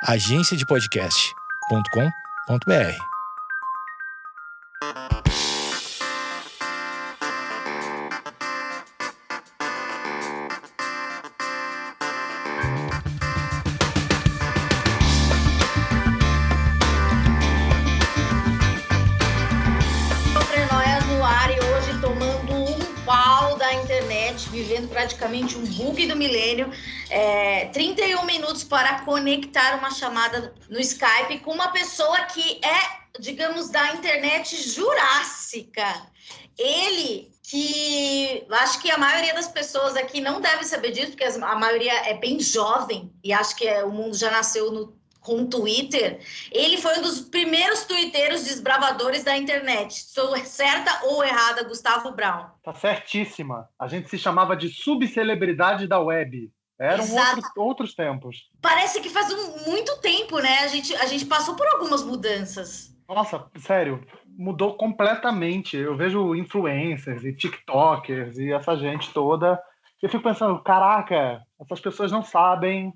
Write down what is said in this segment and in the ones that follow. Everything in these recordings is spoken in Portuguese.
agenciadepodcast.com.br. Vivendo praticamente um bug do milênio, 31 minutos para conectar uma chamada no Skype com uma pessoa que é, digamos, da internet jurássica. Ele que acho que a maioria das pessoas aqui não deve saber disso, porque a maioria é bem jovem e acho que o mundo já nasceu com o Twitter. Ele foi um dos primeiros tuiteiros desbravadores da internet. Sou certa ou errada, Gustavo Brown? Tá certíssima. A gente se chamava de subcelebridade da web. Eram outros tempos. Parece que faz muito tempo, né? A gente passou por algumas mudanças. Nossa, sério, mudou completamente. Eu vejo influencers e tiktokers e essa gente toda. Eu fico pensando, caraca, essas pessoas não sabem.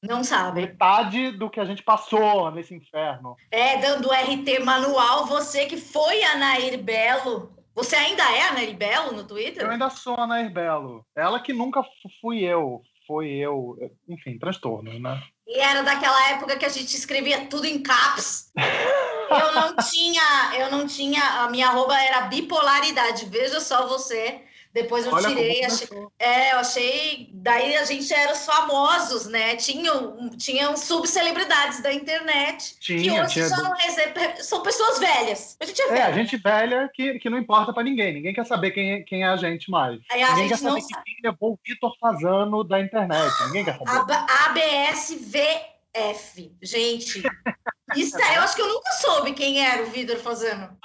Não sabe. Metade do que a gente passou nesse inferno. Dando RT manual, você que foi a Nair Belo. Você ainda é a Nair Belo no Twitter? Eu ainda sou a Nair Belo. Ela que nunca fui eu. Foi eu. Enfim, transtorno, né? E era daquela época que a gente escrevia tudo em caps. Eu não tinha. A minha arroba era bipolaridade. Veja só você. Depois eu tirei, eu achei, daí a gente era os famosos, né? Tinham subcelebridades da internet, que hoje já não recebem, são pessoas velhas. A gente é velha. A gente velha que não importa pra ninguém. Ninguém quer saber quem é a gente mais. Ninguém quer saber quem levou o Vitor Fazano da internet. Ninguém quer saber. ABSVF, gente. Eu acho que eu nunca soube quem era o Vitor Fazano.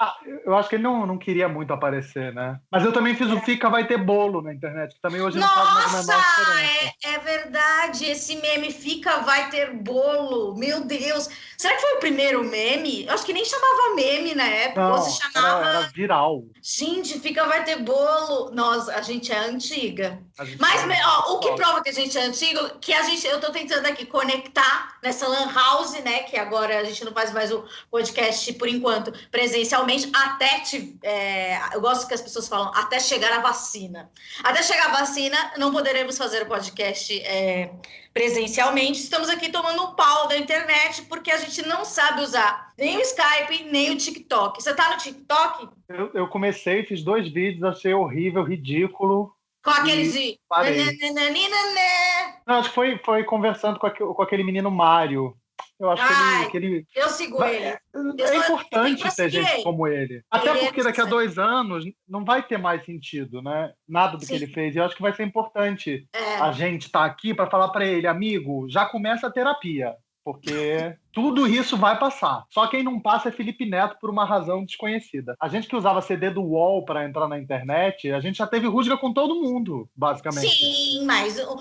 Eu acho que ele não queria muito aparecer, né? Mas eu também fiz o Fica Vai Ter Bolo na internet, que também hoje não faz mais a menor diferença. É verdade, esse meme Fica Vai Ter Bolo, meu Deus. Será que foi o primeiro meme? Eu acho que nem chamava meme na época, não, ou se chamava... Era viral. Gente, Fica Vai Ter Bolo. Nossa, a gente é antiga. Mas o que prova que a gente é antigo, que eu tô tentando aqui conectar nessa lan house, né, que agora a gente não faz mais o podcast, por enquanto, presencialmente, eu gosto que as pessoas falam, até chegar a vacina. Até chegar a vacina, não poderemos fazer o podcast presencialmente. Estamos aqui tomando um pau da internet, porque a gente não sabe usar nem o Skype, nem o TikTok. Você tá no TikTok? Eu comecei, fiz 2 vídeos, achei horrível, ridículo. Com aqueles de... Não, acho que foi conversando com aquele menino Mário. Eu acho que ele... Eu sigo ele. É importante ter gente como ele. Até porque daqui a 2 anos não vai ter mais sentido, né? Nada do que ele fez. E eu acho que vai ser importante a gente estar aqui para falar para ele, amigo, já começa a terapia. Porque tudo isso vai passar. Só quem não passa é Felipe Neto por uma razão desconhecida. A gente que usava CD do UOL para entrar na internet, a gente já teve rusga com todo mundo, basicamente. Sim, mas eu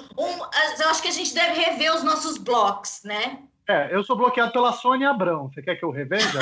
acho que a gente deve rever os nossos blocos, né? Eu sou bloqueado pela Sônia Abrão. Você quer que eu reveja?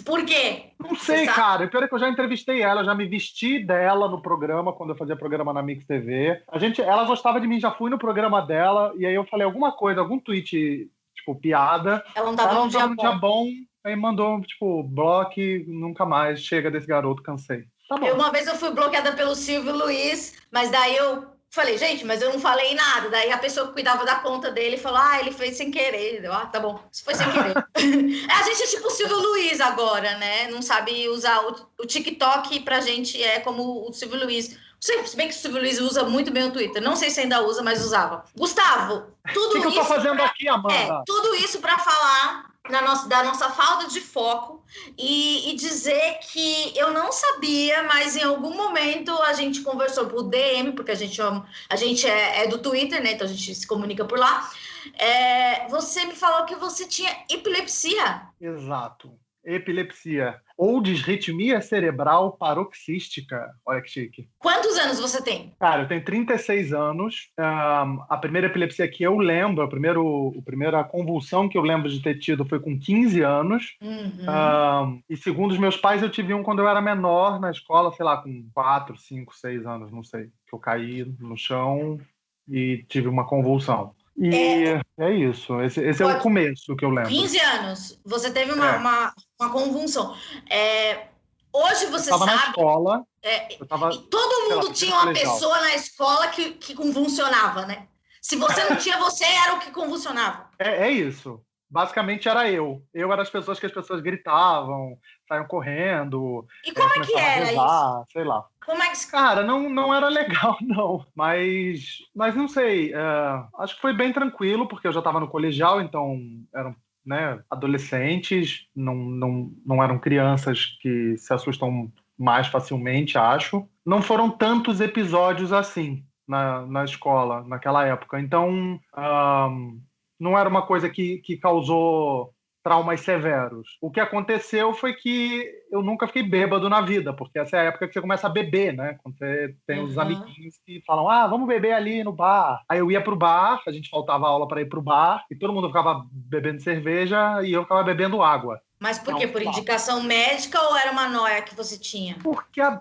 Por quê? Não sei, cara. O pior é que eu já entrevistei ela, eu já me vesti dela no programa, quando eu fazia programa na Mix TV. Ela gostava de mim, já fui no programa dela, e aí eu falei alguma coisa, algum tweet, tipo, piada. Ela não tava num dia bom. Aí mandou, tipo, bloque, nunca mais, chega desse garoto, cansei. Tá bom. Uma vez eu fui bloqueada pelo Silvio Luiz, mas daí eu falei, gente, mas eu não falei nada. Daí a pessoa que cuidava da conta dele falou, ele fez sem querer. Eu, tá bom, isso foi sem querer. A gente é tipo o Silvio Luiz agora, né? Não sabe usar o TikTok pra gente é como o Silvio Luiz. Se bem que o Silvio Luiz usa muito bem o Twitter. Não sei se ainda usa, mas usava. Gustavo, tudo isso... O que eu tô fazendo aqui, Amanda? Tudo isso pra falar da nossa falta de foco e dizer que eu não sabia, mas em algum momento a gente conversou por DM, porque a gente é do Twitter, né? Então a gente se comunica por lá. Você me falou que você tinha epilepsia. Exato. Epilepsia. Ou disritmia cerebral paroxística. Olha que chique. Quantos anos você tem? Cara, eu tenho 36 anos. A primeira epilepsia que eu lembro, a primeira convulsão que eu lembro de ter tido foi com 15 anos. Uhum. E segundo os meus pais, eu tive um quando eu era menor na escola, sei lá, com 4, 5, 6 anos, não sei. Que eu caí no chão e tive uma convulsão. E é isso. Esse é o começo que eu lembro. 15 anos. Você teve uma convulsão. Hoje você sabe... na escola. E todo mundo tinha uma pessoa na escola que convulsionava, né? Se você não tinha, você era o que convulsionava. É isso. Basicamente era eu. Eu era as pessoas que as pessoas gritavam, saíam correndo. E como é que era isso? Sei lá. Como é que... Cara, não era legal, não. Mas não sei. Acho que foi bem tranquilo, porque eu já estava no colegial, então eram, né, adolescentes, não eram crianças que se assustam mais facilmente, acho. Não foram tantos episódios assim na escola, naquela época. Então, não era uma coisa que causou traumas severos. O que aconteceu foi que eu nunca fiquei bêbado na vida, porque essa é a época que você começa a beber, né? Quando você tem os amiguinhos que falam, vamos beber ali no bar. Aí eu ia pro bar, a gente faltava aula para ir pro bar, e todo mundo ficava bebendo cerveja e eu ficava bebendo água. Mas por quê? Por indicação médica ou era uma nóia que você tinha?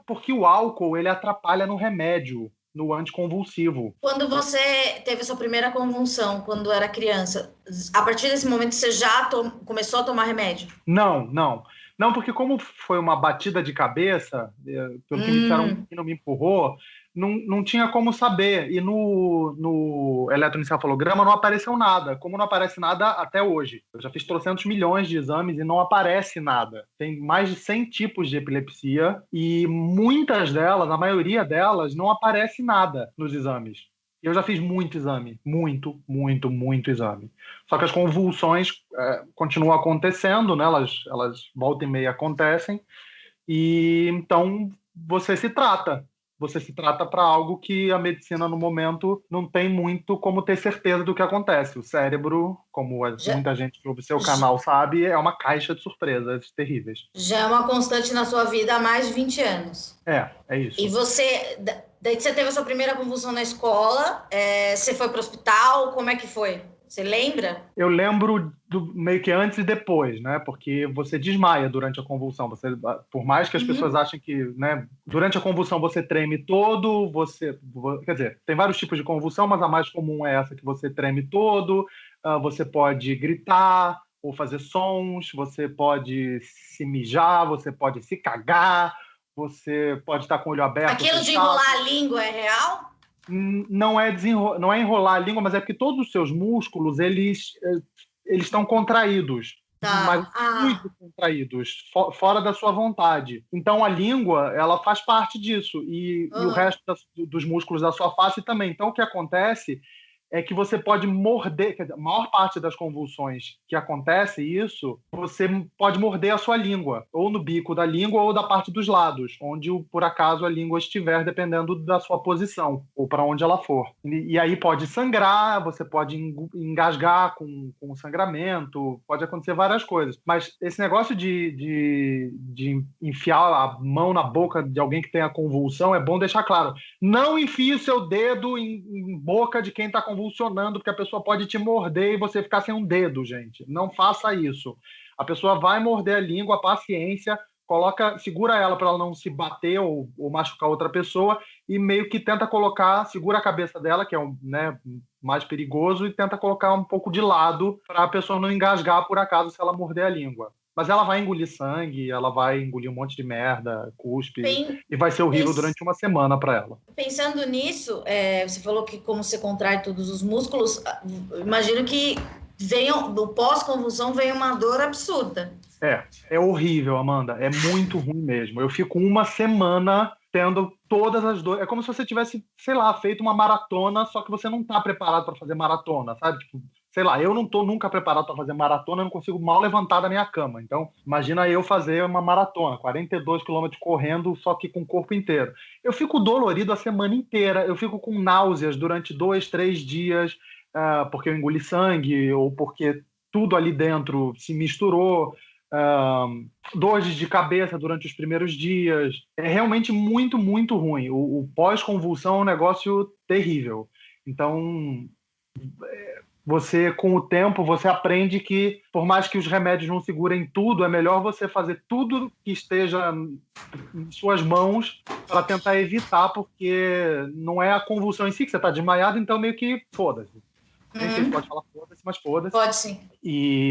Porque o álcool, ele atrapalha no remédio, no anticonvulsivo. Quando você teve a sua primeira convulsão, quando era criança, a partir desse momento você já começou a tomar remédio? Não, porque como foi uma batida de cabeça, pelo que me disseram que não me empurrou, não tinha como saber. E no eletroencefalograma não apareceu nada, como não aparece nada até hoje. Eu já fiz 300 milhões de exames e não aparece nada. Tem mais de 100 tipos de epilepsia e muitas delas, a maioria delas, não aparece nada nos exames. Eu já fiz muito exame, muito exame. Só que as convulsões continuam acontecendo, né? Elas volta e meia acontecem, e então você se trata para algo que a medicina no momento não tem muito como ter certeza do que acontece. O cérebro, como muita gente que ouve seu canal sabe, é uma caixa de surpresas terríveis. Já é uma constante na sua vida há mais de 20 anos. É isso. E daí você teve a sua primeira convulsão na escola, você foi para o hospital, como é que foi? Você lembra? Eu lembro meio que antes e depois, né? Porque você desmaia durante a convulsão. Por mais que as pessoas achem que, né, durante a convulsão você treme todo, quer dizer, tem vários tipos de convulsão, mas a mais comum é essa que você treme todo, você pode gritar ou fazer sons, você pode se mijar, você pode se cagar, você pode estar com o olho aberto. Aquilo de enrolar a língua é real? Não é enrolar a língua, mas é porque todos os seus músculos, eles estão contraídos, mas muito contraídos, fora da sua vontade. Então, a língua, ela faz parte disso, e o resto dos músculos da sua face também. Então, o que acontece é que você pode morder, quer dizer, a maior parte das convulsões que acontece isso, você pode morder a sua língua, ou no bico da língua ou da parte dos lados, onde por acaso a língua estiver, dependendo da sua posição, ou para onde ela for. E aí pode sangrar, você pode engasgar com sangramento, pode acontecer várias coisas. Mas esse negócio de enfiar a mão na boca de alguém que tenha convulsão, é bom deixar claro. Não enfie o seu dedo em boca de quem está convulsionando, porque a pessoa pode te morder e você ficar sem um dedo, gente. Não faça isso. A pessoa vai morder a língua, paciência, segura ela para ela não se bater ou machucar outra pessoa, e meio que tenta segura a cabeça dela, que é mais perigoso, e tenta colocar um pouco de lado para a pessoa não engasgar por acaso se ela morder a língua. Mas ela vai engolir sangue, ela vai engolir um monte de merda, cuspe, e vai ser horrível durante uma semana para ela. Pensando nisso, você falou que como você contrai todos os músculos, imagino que do pós-convulsão vem uma dor absurda. É horrível, Amanda, é muito ruim mesmo. Eu fico uma semana tendo todas as dores. É como se você tivesse, sei lá, feito uma maratona, só que você não está preparado para fazer maratona, sabe? Tipo, sei lá, eu não estou nunca preparado para fazer maratona, eu não consigo mal levantar da minha cama. Então, imagina eu fazer uma maratona, 42 quilômetros correndo, só que com o corpo inteiro. Eu fico dolorido a semana inteira, eu fico com náuseas durante 2, 3 dias, porque eu engoli sangue, ou porque tudo ali dentro se misturou. Dores de cabeça durante os primeiros dias. É realmente muito, muito ruim. O pós-convulsão é um negócio terrível. Então, você, com o tempo, você aprende que, por mais que os remédios não segurem tudo, é melhor você fazer tudo que esteja em suas mãos para tentar evitar, porque não é a convulsão em si que você está desmaiado, então meio que foda-se. Nem sei se pode falar foda-se, mas foda-se. Pode sim.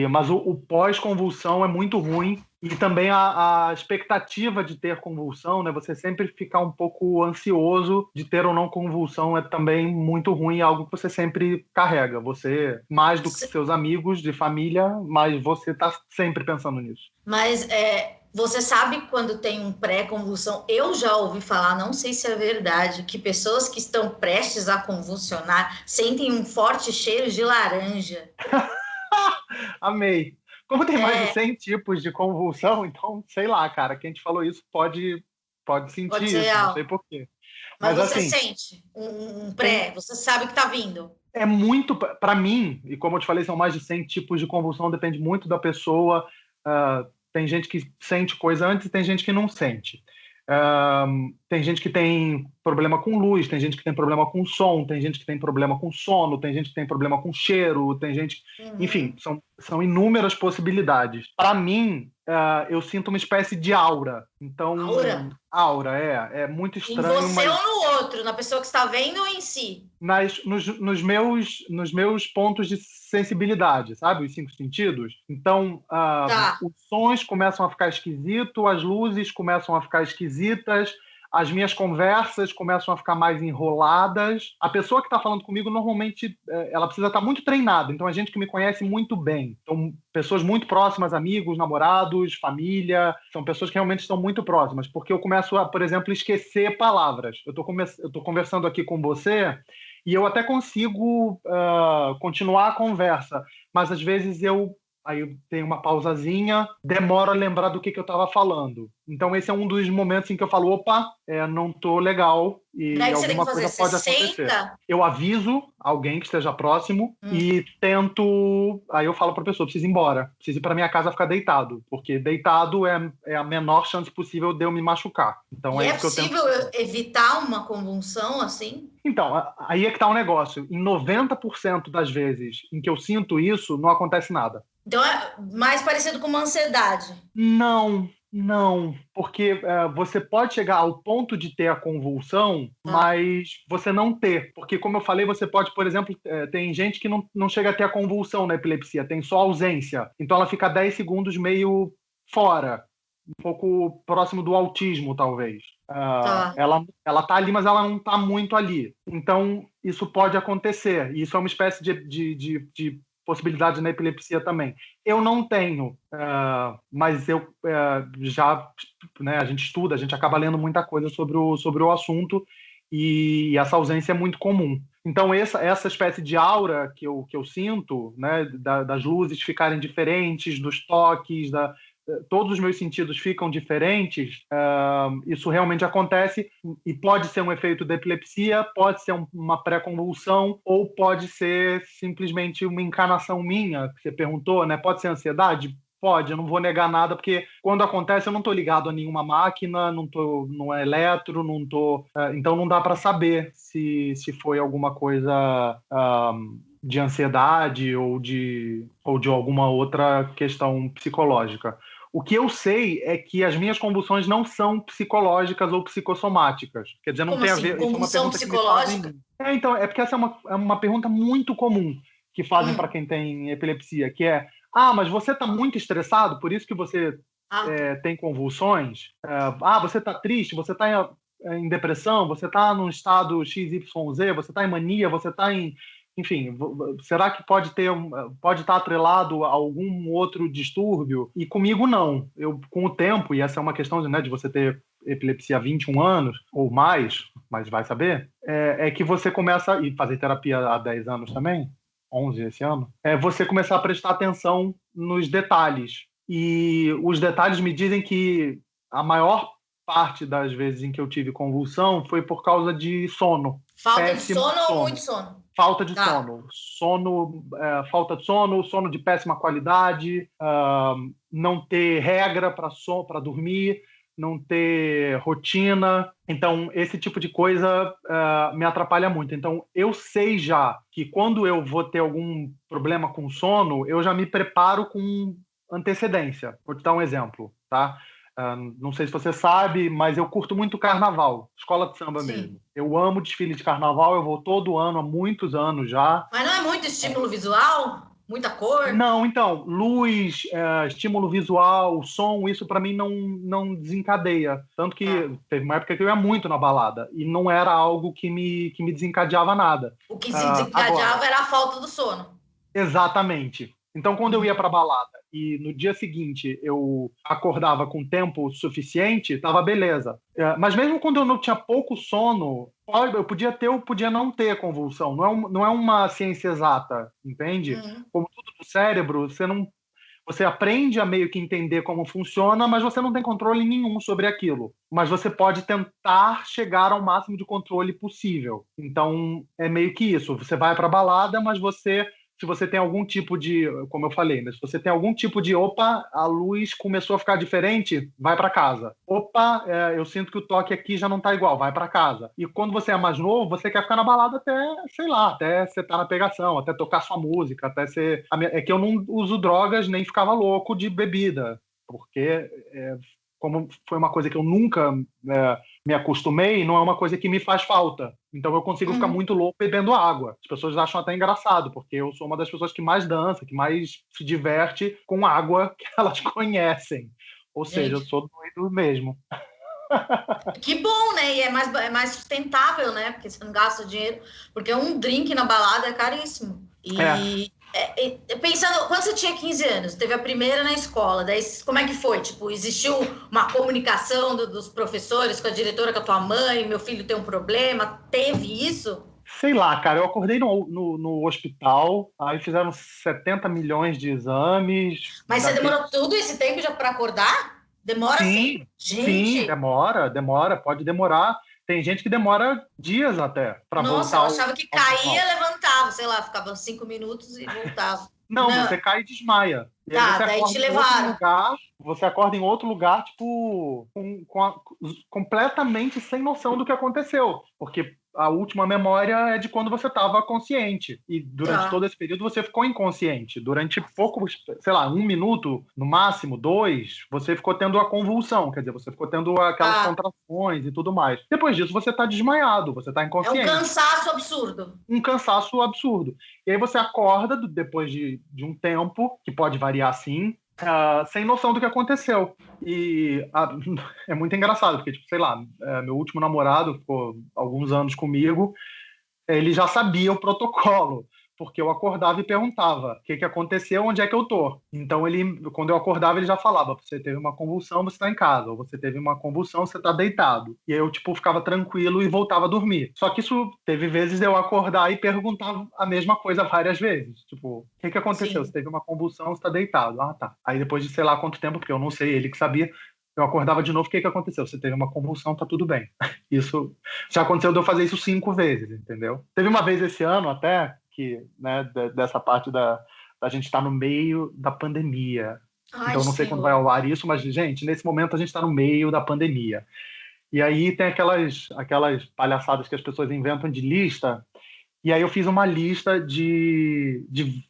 Mas o pós-convulsão é muito ruim. E também a expectativa de ter convulsão, né? Você sempre ficar um pouco ansioso de ter ou não convulsão é também muito ruim, é algo que você sempre carrega. Você, mais do que seus amigos de família, mas você tá sempre pensando nisso. Mas você sabe quando tem um pré-convulsão? Eu já ouvi falar, não sei se é verdade, que pessoas que estão prestes a convulsionar sentem um forte cheiro de laranja. Amei. Como tem mais de 100 tipos de convulsão, então, sei lá, cara, quem te falou isso pode sentir isso, não sei porquê. Mas você assim, sente um pré, você sabe que tá vindo. É muito, para mim, e como eu te falei, são mais de 100 tipos de convulsão, depende muito da pessoa. Tem gente que sente coisa antes e tem gente que não sente. Tem gente que tem problema com luz, tem gente que tem problema com som, tem gente que tem problema com sono, tem gente que tem problema com cheiro, tem gente... Enfim, são inúmeras possibilidades. Para mim, eu sinto uma espécie de aura. Então, aura, é muito estranho. Em você ou no outro? Na pessoa que está vendo ou em si? Nos meus pontos de sensibilidade, sabe? Os 5 sentidos. Então, os sons começam a ficar esquisitos, as luzes começam a ficar esquisitas, as minhas conversas começam a ficar mais enroladas. A pessoa que está falando comigo, normalmente, ela precisa estar muito treinada. Então, a gente que me conhece muito bem. Então, pessoas muito próximas, amigos, namorados, família, são pessoas que realmente estão muito próximas. Porque eu começo a, por exemplo, esquecer palavras. Eu tô conversando aqui com você e eu até consigo continuar a conversa, mas às vezes aí eu tenho uma pausazinha, demoro a lembrar do que eu estava falando. Então esse é um dos momentos em que eu falo, opa, não tô legal e daí alguma coisa pode acontecer. Senta? Eu aviso alguém que esteja próximo e tento... Aí eu falo para a pessoa, preciso ir embora, preciso ir para minha casa ficar deitado, porque deitado é a menor chance possível de eu me machucar. Então, é possível evitar uma convulsão assim? Então, aí é que tá o negócio. Em 90% das vezes em que eu sinto isso, não acontece nada. Então é mais parecido com uma ansiedade? Não, porque você pode chegar ao ponto de ter a convulsão, mas você não ter. Porque, como eu falei, você pode, por exemplo, tem gente que não chega a ter a convulsão na epilepsia, tem só ausência. Então ela fica 10 segundos meio fora, um pouco próximo do autismo, talvez. Ela tá ali, mas ela não tá muito ali. Então, isso pode acontecer. E isso é uma espécie de possibilidade na epilepsia também. Eu não tenho, mas eu já... Né, a gente estuda, a gente acaba lendo muita coisa sobre o assunto e essa ausência é muito comum. Então, essa espécie de aura que eu sinto, né, das luzes ficarem diferentes, dos toques, todos os meus sentidos ficam diferentes, isso realmente acontece e pode ser um efeito da epilepsia, pode ser uma pré-convulsão ou pode ser simplesmente uma encarnação minha, que você perguntou, né? Pode ser ansiedade? Pode, eu não vou negar nada, porque quando acontece eu não estou ligado a nenhuma máquina, não é eletro, então não dá para saber se foi alguma coisa de ansiedade ou de alguma outra questão psicológica. O que eu sei é que as minhas convulsões não são psicológicas ou psicossomáticas. Quer dizer, não Como tem assim? a ver... Convulsão psicológica? Então, é porque essa é uma pergunta muito comum que fazem para quem tem epilepsia, que é, mas você está muito estressado, por isso que você tem convulsões? Você está triste, você está em depressão, você está num estado XYZ, você está em mania, você está em... Enfim, será que pode estar atrelado a algum outro distúrbio? E comigo não. Eu, com o tempo, e essa é uma questão de você ter epilepsia há 21 anos ou mais, mas vai saber, é que você começa, e fazer terapia há 10 anos também, 11 esse ano, você começar a prestar atenção nos detalhes. E os detalhes me dizem que a maior parte das vezes em que eu tive convulsão foi por causa de sono. Falta de sono ou muito sono? Falta de sono. Falta de sono de péssima qualidade, não ter regra para dormir, não ter rotina. Então, esse tipo de coisa me atrapalha muito. Então, eu sei já que quando eu vou ter algum problema com sono, eu já me preparo com antecedência. Vou te dar um exemplo, tá? Não sei se você sabe, mas eu curto muito carnaval, escola de samba mesmo. Eu amo desfile de carnaval, eu vou todo ano, há muitos anos já. Mas não é muito estímulo visual? Muita cor? Não, então, luz, estímulo visual, som, isso para mim não desencadeia. Tanto que teve uma época que eu ia muito na balada e não era algo que me desencadeava nada. O que se desencadeava era a falta do sono. Exatamente. Então, quando eu ia para balada e no dia seguinte eu acordava com tempo suficiente, tava beleza. Mas mesmo quando eu não tinha pouco sono, eu podia ter ou podia não ter convulsão. Não é uma ciência exata, entende? Como tudo no cérebro, você aprende a meio que entender como funciona, mas você não tem controle nenhum sobre aquilo. Mas você pode tentar chegar ao máximo de controle possível. Então, é meio que isso. Você vai para a balada, mas se você tem algum tipo de, como eu falei, né? Se você tem algum tipo de, opa, a luz começou a ficar diferente, vai para casa. Opa, eu sinto que o toque aqui já não tá igual, vai para casa. E quando você é mais novo, você quer ficar na balada até, sei lá, até você tá na pegação, até tocar sua música, até você... É que eu não uso drogas nem ficava louco de bebida, porque como foi uma coisa que eu nunca me acostumei, não é uma coisa que me faz falta. Então eu consigo ficar muito louco bebendo água. As pessoas acham até engraçado, porque eu sou uma das pessoas que mais dança, que mais se diverte com água que elas conhecem. Ou seja, eu sou doido mesmo. Que bom, né? E é mais sustentável, né? Porque você não gasta dinheiro. Porque um drink na balada é caríssimo. Pensando, quando você tinha 15 anos, teve a primeira na escola, daí como é que foi? Tipo, existiu uma comunicação dos professores com a diretora, com a tua mãe, meu filho tem um problema, teve isso? Sei lá, cara, eu acordei no hospital, aí fizeram 70 milhões de exames. Mas você demorou todo esse tempo já para acordar? Demora assim? Gente. Sim, demora, pode demorar. Tem gente que demora dias até para voltar. Nossa, eu achava que caía, levantava, sei lá, ficava 5 minutos e voltava. Não, você cai e desmaia. E daí te levaram. Você acorda em outro lugar, tipo, completamente sem noção do que aconteceu. Porque a última memória é de quando você estava consciente. E durante todo esse período você ficou inconsciente. Durante poucos, sei lá, 1 minuto, no máximo 2, você ficou tendo a convulsão. Quer dizer, você ficou tendo aquelas contrações e tudo mais. Depois disso, você está desmaiado, você está inconsciente. É um cansaço absurdo. Um cansaço absurdo. E aí você acorda depois de um tempo, que pode variar sim, sem noção do que aconteceu. E é muito engraçado, porque, tipo, sei lá, meu último namorado ficou alguns anos comigo, ele já sabia o protocolo, porque eu acordava e perguntava o que aconteceu, onde é que eu tô. Então, quando eu acordava, ele já falava, você teve uma convulsão, você tá em casa, ou você teve uma convulsão, você tá deitado. E aí eu, tipo, ficava tranquilo e voltava a dormir. Só que isso, teve vezes de eu acordar e perguntar a mesma coisa várias vezes. Tipo, o que aconteceu? Sim. Você teve uma convulsão, você tá deitado. Ah, tá. Aí depois de sei lá quanto tempo, porque eu não sei, ele que sabia, eu acordava de novo, o que aconteceu? Você teve uma convulsão, tá tudo bem. Isso já aconteceu de eu fazer isso 5 vezes, entendeu? Teve uma vez esse ano até, que, né, dessa parte da gente estar no meio da pandemia. Ai, então, não sei quando vai ao ar isso, mas, gente, nesse momento a gente está no meio da pandemia. E aí tem aquelas palhaçadas que as pessoas inventam de lista, e aí eu fiz uma lista de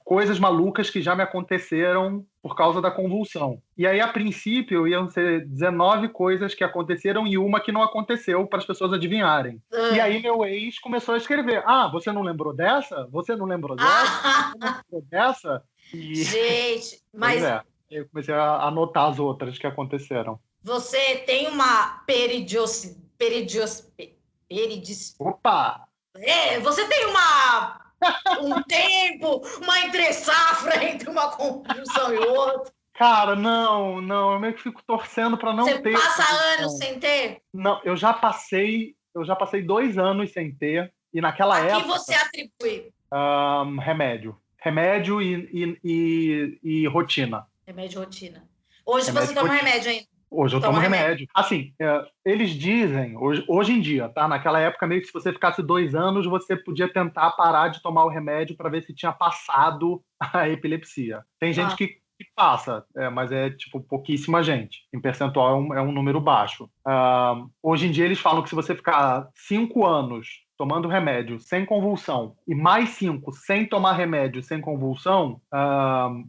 coisas malucas que já me aconteceram por causa da convulsão. E aí, a princípio, iam ser 19 coisas que aconteceram e uma que não aconteceu para as pessoas adivinharem. E aí meu ex começou a escrever, você não lembrou dessa? Você não lembrou dessa? Você não lembrou dessa? Gente, mas... Eu comecei a anotar as outras que aconteceram. Você tem uma Opa! Você tem um tempo, uma entre-safra entre uma convulsão e outra? Cara, não, eu meio que fico torcendo para não ter. Você passa anos sem ter? Não, eu já passei 2 anos sem ter, e naquela época... A que você atribui? Remédio e rotina. Remédio e rotina. Hoje você toma remédio ainda? Hoje eu tomo remédio. Assim, eles dizem, hoje em dia, tá? Naquela época, meio que se você ficasse 2 anos, você podia tentar parar de tomar o remédio para ver se tinha passado a epilepsia. Tem gente que passa, mas é tipo pouquíssima gente. Em percentual é um número baixo. Hoje em dia eles falam que se você ficar 5 anos tomando remédio sem convulsão e mais 5 sem tomar remédio sem convulsão,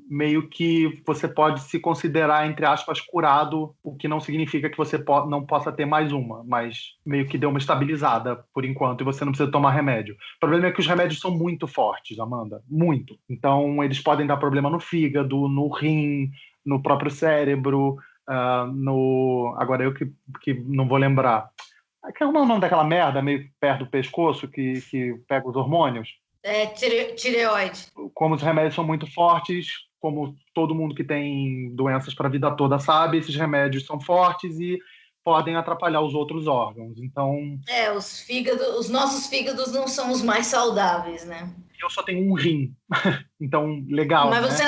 meio que você pode se considerar, entre aspas, curado, o que não significa que você não possa ter mais uma, mas meio que deu uma estabilizada por enquanto e você não precisa tomar remédio. O problema é que os remédios são muito fortes, Amanda, muito. Então, eles podem dar problema no fígado, no rim, no próprio cérebro, agora eu que não vou lembrar. Como é o nome daquela merda meio perto do pescoço que pega os hormônios? Tireoide. Como os remédios são muito fortes, como todo mundo que tem doenças para a vida toda sabe, esses remédios são fortes e podem atrapalhar os outros órgãos. Então, os nossos fígados não são os mais saudáveis, né? Eu só tenho um rim. Então, legal, mas né?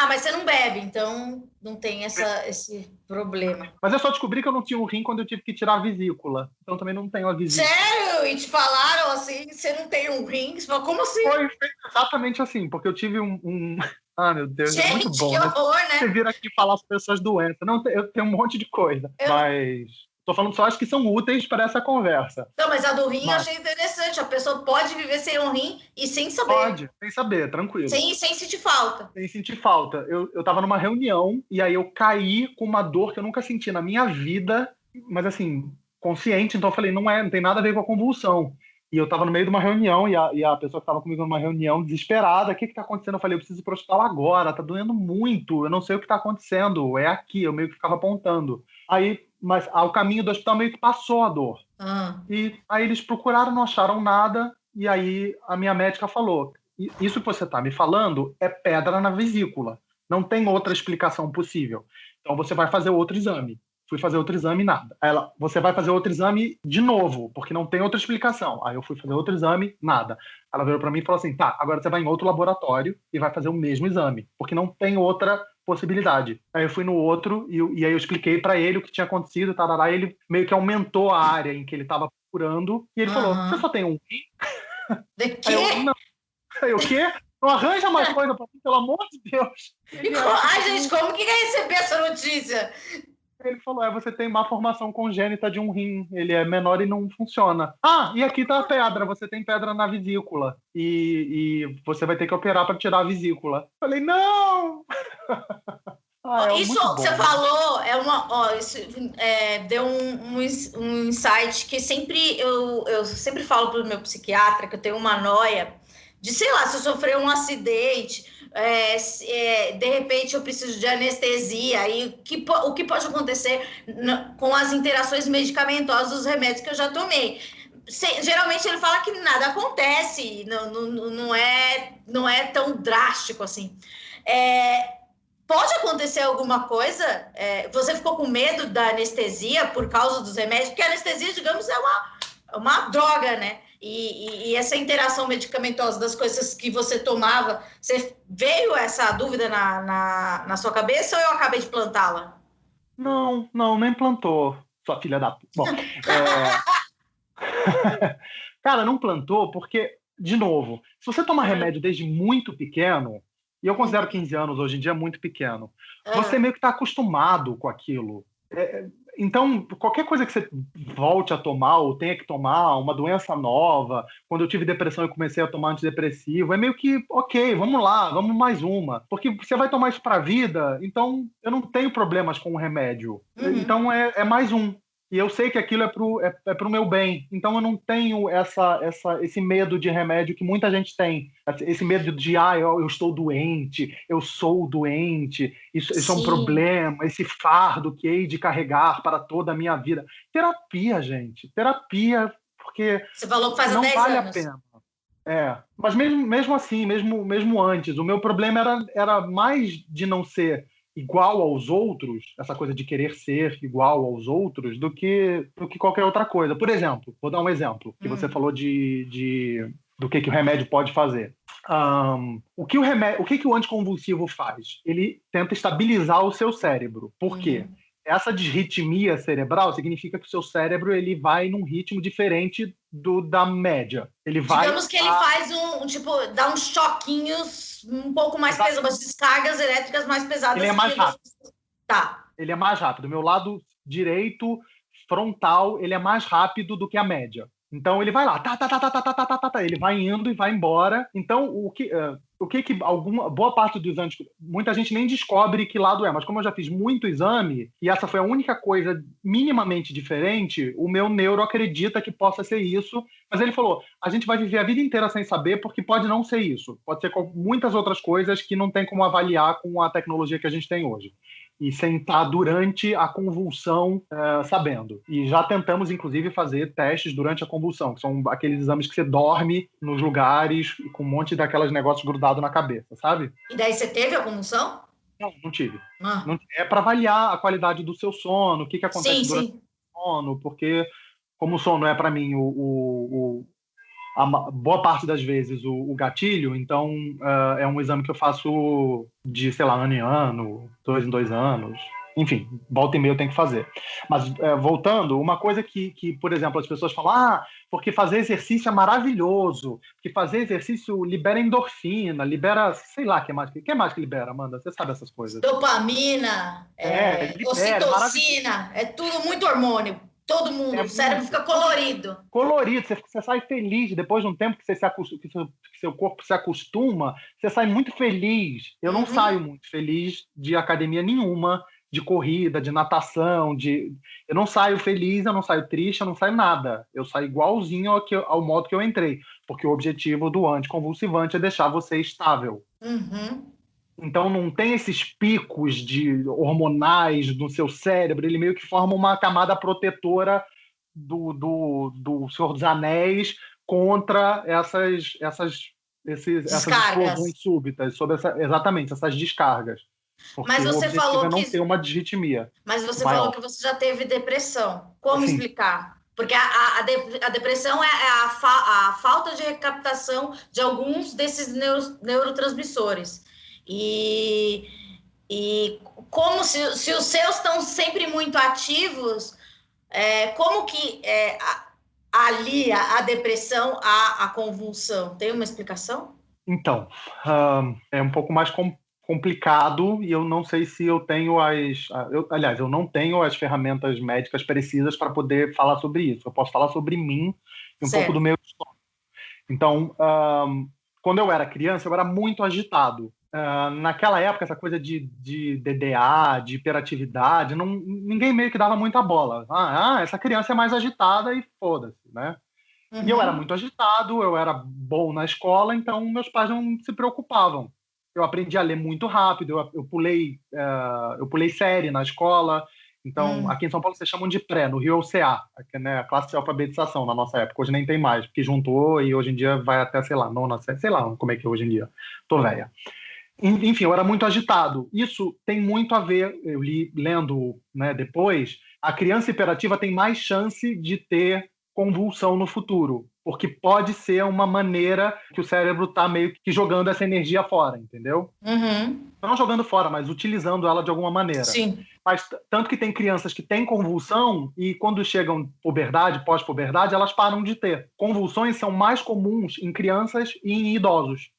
mas você não bebe, então não tem esse problema. Mas eu só descobri que eu não tinha um rim quando eu tive que tirar a vesícula. Então também não tenho a vesícula. Sério? E te falaram assim, você não tem um rim? Você falou, como assim? Foi exatamente assim, porque eu tive Ah, meu Deus, gente, é muito bom. Que horror, né? Você vir aqui falar as pessoas doentes. Não, eu tenho um monte de coisa, mas... Tô falando só as que são úteis para essa conversa. Não, mas a do rim eu achei interessante. A pessoa pode viver sem um rim e sem saber. Pode, sem saber, tranquilo. Sem sentir falta. Sem sentir falta. Eu tava numa reunião e aí eu caí com uma dor que eu nunca senti na minha vida, mas assim, consciente, então eu falei, não tem nada a ver com a convulsão. E eu tava no meio de uma reunião e a pessoa que tava comigo numa reunião, desesperada, o que tá acontecendo? Eu falei, eu preciso ir pro hospital agora, tá doendo muito, eu não sei o que tá acontecendo, é aqui, eu meio que ficava apontando. Mas ao caminho do hospital meio que passou a dor. E aí eles procuraram, não acharam nada, e aí a minha médica falou, isso que você tá me falando é pedra na vesícula, não tem outra explicação possível. Então você vai fazer outro exame. Fui fazer outro exame, nada. Você vai fazer outro exame de novo, porque não tem outra explicação. Aí eu fui fazer outro exame, nada. Ela virou para mim e falou assim, tá, agora você vai em outro laboratório e vai fazer o mesmo exame, porque não tem outra possibilidade. Aí eu fui no outro e aí eu expliquei para ele o que tinha acontecido, tarará, e ele meio que aumentou a área em que ele estava procurando, e ele falou, você só tem um rim? De quê? Aí eu, não. Aí o quê? Não arranja mais coisa para mim, pelo amor de Deus. Ai, gente, como que quer receber essa notícia? Ele falou, você tem má formação congênita de um rim, ele é menor e não funciona. E aqui tá a pedra, você tem pedra na vesícula e você vai ter que operar para tirar a vesícula. Falei, não! Isso que você falou deu um insight que eu sempre falo pro meu psiquiatra que eu tenho uma noia de, sei lá, se eu sofrer um acidente, de repente eu preciso de anestesia, e o que pode acontecer com as interações medicamentosas dos remédios que eu já tomei. Geralmente ele fala que nada acontece, não é tão drástico assim. Pode acontecer alguma coisa? Você ficou com medo da anestesia por causa dos remédios? Porque a anestesia, digamos, é uma droga, né? E essa interação medicamentosa das coisas que você tomava, veio essa dúvida na sua cabeça ou eu acabei de plantá-la? Não, nem plantou, sua filha da... Bom, cara, não plantou porque, de novo, se você toma remédio desde muito pequeno, e eu considero 15 anos hoje em dia muito pequeno, você meio que está acostumado com aquilo. Então, qualquer coisa que você volte a tomar ou tenha que tomar, uma doença nova, quando eu tive depressão eu comecei a tomar antidepressivo, é meio que, ok, vamos lá, vamos mais uma. Porque você vai tomar isso para a vida, então eu não tenho problemas com o remédio. Então é mais um. E eu sei que aquilo é pro meu bem. Então eu não tenho esse medo de remédio que muita gente tem. Esse medo de, eu estou doente, eu sou doente, isso é um problema, esse fardo que hei de carregar para toda a minha vida. Terapia, gente. Terapia, porque você falou que faz não 10 vale anos. a pena. Mas mesmo assim, mesmo antes, o meu problema era mais de não ser igual aos outros, essa coisa de querer ser igual aos outros, do que qualquer outra coisa. Por exemplo, vou dar um exemplo, que você falou do que o remédio pode fazer. O que o anticonvulsivo faz? Ele tenta estabilizar o seu cérebro. Por quê? Essa disritmia cerebral significa que o seu cérebro ele vai num ritmo diferente da média. Digamos que ele faz dá uns choquinhos um pouco mais pesados, umas descargas elétricas mais pesadas. Ele é mais rápido. Tá. Ele é mais rápido. O meu lado direito, frontal, ele é mais rápido do que a média. Então ele vai lá, ele vai indo e vai embora. Então o que boa parte dos exames, muita gente nem descobre que lado é, mas como eu já fiz muito exame e essa foi a única coisa minimamente diferente, o meu neuro acredita que possa ser isso, mas ele falou, a gente vai viver a vida inteira sem saber porque pode não ser isso, pode ser com muitas outras coisas que não tem como avaliar com a tecnologia que a gente tem hoje. E sem estar durante a convulsão sabendo. E já tentamos, inclusive, fazer testes durante a convulsão, que são aqueles exames que você dorme nos lugares com um monte daqueles negócios grudados na cabeça, sabe? E daí você teve a convulsão? Não tive. Não, é para avaliar a qualidade do seu sono, o que acontece durante o sono, porque como o sono é, para mim, a boa parte das vezes o gatilho, então é um exame que eu faço de, sei lá, ano em ano, 2 em 2 anos, enfim, volta e meia eu tenho que fazer. Mas voltando, uma coisa que, por exemplo, as pessoas falam, porque fazer exercício é maravilhoso, porque fazer exercício libera endorfina, libera, sei lá, o que mais que libera, Amanda? Você sabe essas coisas. Dopamina, ocitocina, é tudo muito hormônio. Todo mundo, o cérebro fica colorido. Colorido, você sai feliz. Depois de um tempo que seu corpo se acostuma, você sai muito feliz. Eu não saio muito feliz de academia nenhuma, de corrida, de natação. Eu não saio feliz, eu não saio triste, eu não saio nada. Eu saio igualzinho ao modo que eu entrei. Porque o objetivo do anticonvulsivante é deixar você estável. Então não tem esses picos hormonais no seu cérebro, ele meio que forma uma camada protetora do Senhor dos Anéis contra essas explosões súbitas, exatamente, essas descargas. Porque mas você falou é não ter uma disritmia. Mas você falou que você já teve depressão. Como explicar? Porque a depressão é a falta de recaptação de alguns desses neurotransmissores. E como se os seus estão sempre muito ativos, como que alia a depressão à convulsão? Tem uma explicação? Então, é um pouco mais complicado e eu não sei se eu tenho aliás, eu não tenho as ferramentas médicas precisas para poder falar sobre isso. Eu posso falar sobre mim e um pouco do meu histórico. Então, quando eu era criança, eu era muito agitado. Naquela época, essa coisa de DDA, de hiperatividade, ninguém meio que dava muita bola. Essa criança é mais agitada e foda-se, né? E eu era muito agitado, eu era bom na escola, então meus pais não se preocupavam. Eu aprendi a ler muito rápido, eu pulei série na escola. Então, aqui em São Paulo vocês chamam de pré, no Rio é o CA, né, a classe de alfabetização na nossa época. Hoje nem tem mais, porque juntou e hoje em dia vai até, sei lá, nona, sei lá como é que é hoje em dia. Tô velha. Enfim, eu era muito agitado. Isso tem muito a ver, eu lendo, né, depois, a criança hiperativa tem mais chance de ter convulsão no futuro, porque pode ser uma maneira que o cérebro está meio que jogando essa energia fora, entendeu? Não jogando fora, mas utilizando ela de alguma maneira. Sim. Mas tanto que tem crianças que têm convulsão e quando chegam puberdade, pós-puberdade, elas param de ter. Convulsões são mais comuns em crianças e em idosos.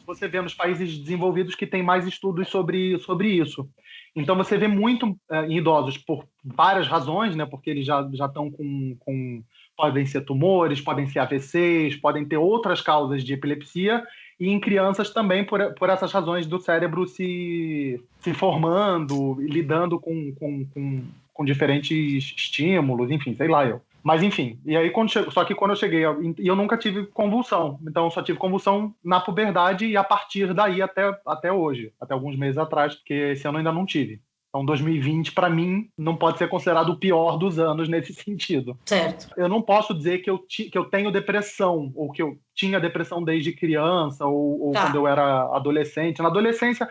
Você vê nos países desenvolvidos que tem mais estudos sobre isso. Então você vê muito em idosos por várias razões, né? Porque eles já estão com podem ser tumores, podem ser AVCs, podem ter outras causas de epilepsia, e em crianças também por essas razões do cérebro se formando, lidando com diferentes estímulos, enfim, sei lá eu. Mas enfim, e aí só que quando eu cheguei, e eu nunca tive convulsão, então eu só tive convulsão na puberdade e a partir daí até hoje, até alguns meses atrás, porque esse ano eu ainda não tive. Então 2020, para mim, não pode ser considerado o pior dos anos nesse sentido. Certo. Eu não posso dizer que eu tenho depressão, ou que eu tinha depressão desde criança, ou quando eu era adolescente. Na adolescência,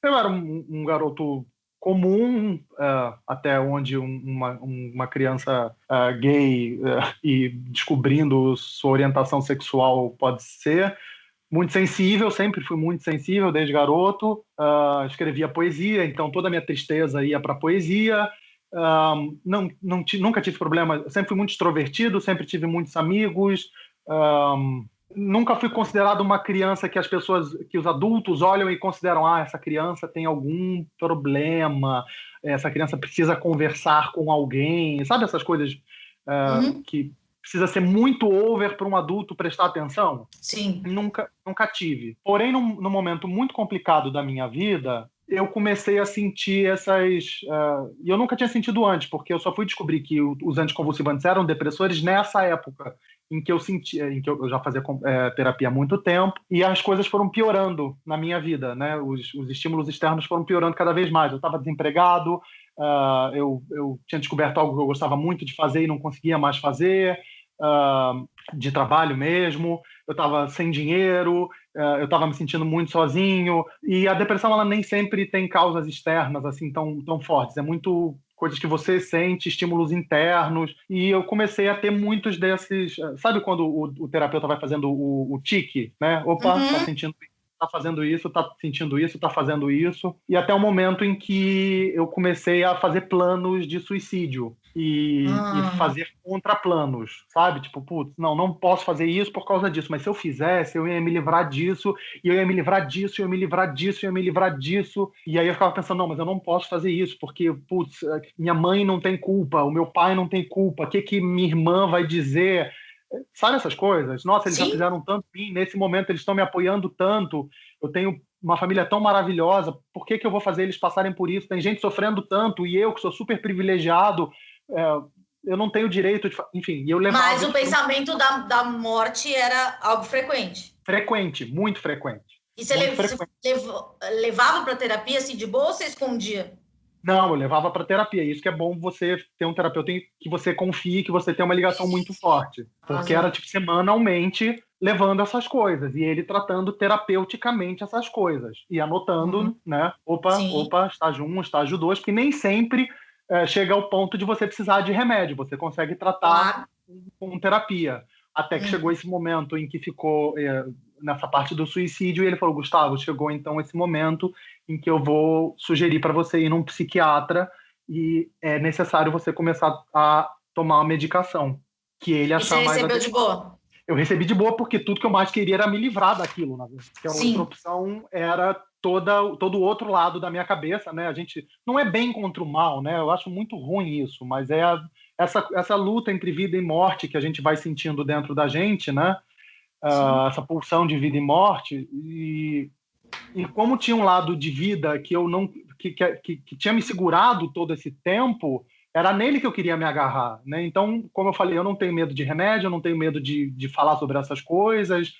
eu era um garoto comum, até onde uma criança gay e descobrindo sua orientação sexual pode ser. Muito sensível, sempre fui muito sensível desde garoto. Escrevia poesia, então toda a minha tristeza ia para a poesia. Nunca tive problema, sempre fui muito extrovertido, sempre tive muitos amigos. Nunca fui considerado uma criança que os adultos olham e consideram, essa criança tem algum problema, essa criança precisa conversar com alguém, sabe essas coisas que precisa ser muito over para um adulto prestar atenção? Sim. Nunca tive. Porém, num momento muito complicado da minha vida, eu comecei a sentir essas... E eu nunca tinha sentido antes, porque eu só fui descobrir que os anticonvulsivantes eram depressores nessa época em que eu já fazia terapia há muito tempo, e as coisas foram piorando na minha vida, né? Os estímulos externos foram piorando cada vez mais. Eu estava desempregado, eu tinha descoberto algo que eu gostava muito de fazer e não conseguia mais fazer, de trabalho mesmo, eu estava sem dinheiro, eu estava me sentindo muito sozinho, e a depressão ela nem sempre tem causas externas assim tão fortes, é muito coisas que você sente, estímulos internos, e eu comecei a ter muitos desses... Sabe quando o terapeuta vai fazendo o tique, né? Opa, tá sentindo isso, tá fazendo isso, tá sentindo isso, tá fazendo isso, e até o momento em que eu comecei a fazer planos de suicídio, e fazer contraplanos, sabe? Tipo, putz, não posso fazer isso por causa disso, mas se eu fizesse, eu ia me livrar disso, e eu ia me livrar disso, eu ia me livrar disso, eu ia me livrar disso, e aí eu ficava pensando, não, mas eu não posso fazer isso, porque, putz, minha mãe não tem culpa, o meu pai não tem culpa, o que minha irmã vai dizer? Sabe essas coisas? Nossa, eles já fizeram tanto bem, nesse momento eles estão me apoiando tanto, eu tenho uma família tão maravilhosa, por que eu vou fazer eles passarem por isso? Tem gente sofrendo tanto, e eu, que sou super privilegiado, eu não tenho direito de... Enfim, eu levava... Mas o pensamento da morte era algo frequente? Frequente, muito frequente. E você levava para terapia assim de boa ou você escondia? Não, eu levava para terapia. Isso que é bom você ter um terapeuta que você confie, que você tem uma ligação muito forte. Porque era, tipo, semanalmente levando essas coisas. E ele tratando terapeuticamente essas coisas. E anotando, né? Opa, estágio 1, estágio 2. Porque nem sempre chega ao ponto de você precisar de remédio. Você consegue tratar com terapia. Até que chegou esse momento em que ficou... nessa parte do suicídio, e ele falou, Gustavo, chegou então esse momento em que eu vou sugerir para você ir num psiquiatra e é necessário você começar a tomar uma medicação que ele achar mais adequado. E você recebeu de boa? Eu recebi de boa porque tudo que eu mais queria era me livrar daquilo, né? Porque a outra opção era todo o outro lado da minha cabeça, né? A gente não é bem contra o mal, né? Eu acho muito ruim isso, mas é essa luta entre vida e morte que a gente vai sentindo dentro da gente, né? Essa pulsão de vida e morte, e como tinha um lado de vida que eu não que tinha me segurado todo esse tempo, era nele que eu queria me agarrar, né? Então, como eu falei, eu não tenho medo de remédio, eu não tenho medo de falar sobre essas coisas,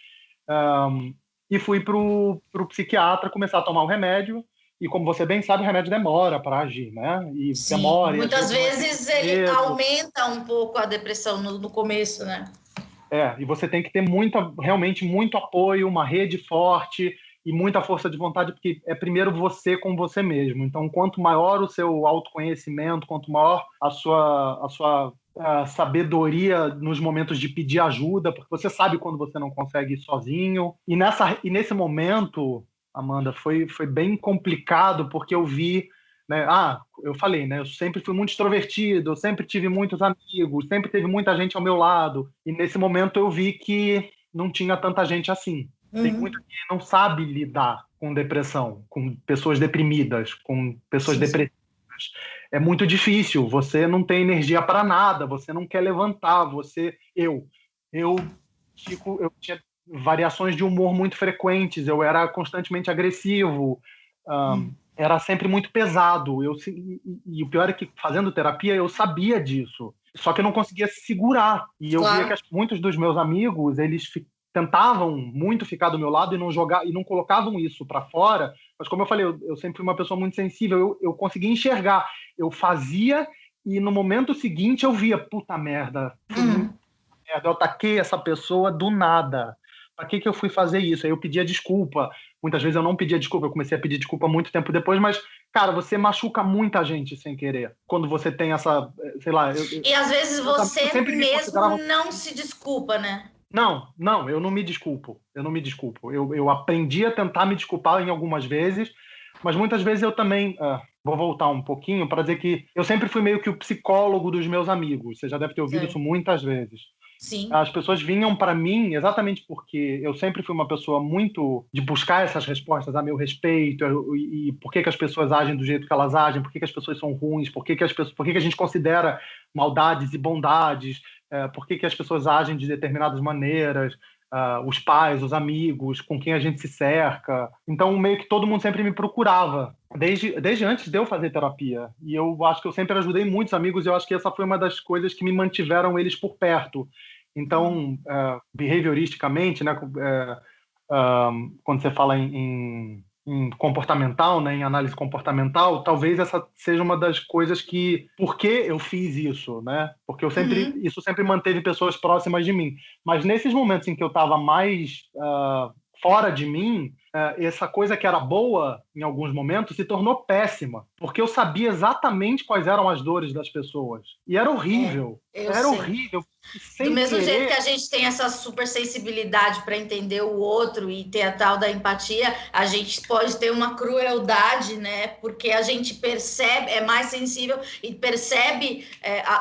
e fui pro psiquiatra começar a tomar o remédio, e como você bem sabe, o remédio demora para agir, né? E demora. Muitas vezes ele aumenta um pouco a depressão no começo, né? E você tem que ter realmente muito apoio, uma rede forte e muita força de vontade, porque é primeiro você com você mesmo. Então, quanto maior o seu autoconhecimento, quanto maior a sua sabedoria nos momentos de pedir ajuda, porque você sabe quando você não consegue ir sozinho. E nesse momento, Amanda, foi bem complicado, porque eu vi... né? Eu falei, né? Eu sempre fui muito extrovertido, eu sempre tive muitos amigos, sempre teve muita gente ao meu lado. E nesse momento eu vi que não tinha tanta gente assim. Tem muita gente que não sabe lidar com depressão, com pessoas deprimidas, com pessoas depressivas. É muito difícil, você não tem energia para nada, você não quer levantar, eu tinha variações de humor muito frequentes, eu era constantemente agressivo, era sempre muito pesado. E o pior é que, fazendo terapia, eu sabia disso. Só que eu não conseguia segurar. E eu via que muitos dos meus amigos, eles tentavam muito ficar do meu lado e não colocavam isso para fora. Mas, como eu falei, eu sempre fui uma pessoa muito sensível. Eu conseguia enxergar. Eu fazia e, no momento seguinte, eu via, puta merda. Eu ataquei essa pessoa do nada. Para que eu fui fazer isso? Aí eu pedia desculpa. Muitas vezes eu não pedia desculpa, eu comecei a pedir desculpa muito tempo depois, mas, cara, você machuca muita gente sem querer. Quando você tem essa, sei lá... E às vezes você mesmo não se desculpa, né? Não, eu não me desculpo. Eu aprendi a tentar me desculpar em algumas vezes, mas muitas vezes eu também... vou voltar um pouquinho para dizer que eu sempre fui meio que o psicólogo dos meus amigos. Você já deve ter ouvido isso muitas vezes. Sim. As pessoas vinham para mim exatamente porque eu sempre fui uma pessoa muito de buscar essas respostas a meu respeito, e por que as pessoas agem do jeito que elas agem, por que as pessoas são ruins, por que a gente considera maldades e bondades, por que as pessoas agem de determinadas maneiras, os pais, os amigos, com quem a gente se cerca. Então, meio que todo mundo sempre me procurava, desde antes de eu fazer terapia. E eu acho que eu sempre ajudei muitos amigos, e eu acho que essa foi uma das coisas que me mantiveram eles por perto. Então, behavioristicamente, né, quando você fala em comportamental, né, em análise comportamental, talvez essa seja uma das coisas que... Por que eu fiz isso, né? Porque isso sempre manteve pessoas próximas de mim. Mas nesses momentos em que eu estava mais fora de mim, essa coisa que era boa em alguns momentos se tornou péssima, porque eu sabia exatamente quais eram as dores das pessoas. E era horrível. Era horrível. Do mesmo jeito que a gente tem essa super sensibilidade para entender o outro e ter a tal da empatia, a gente pode ter uma crueldade, né? Porque a gente percebe, é mais sensível e percebe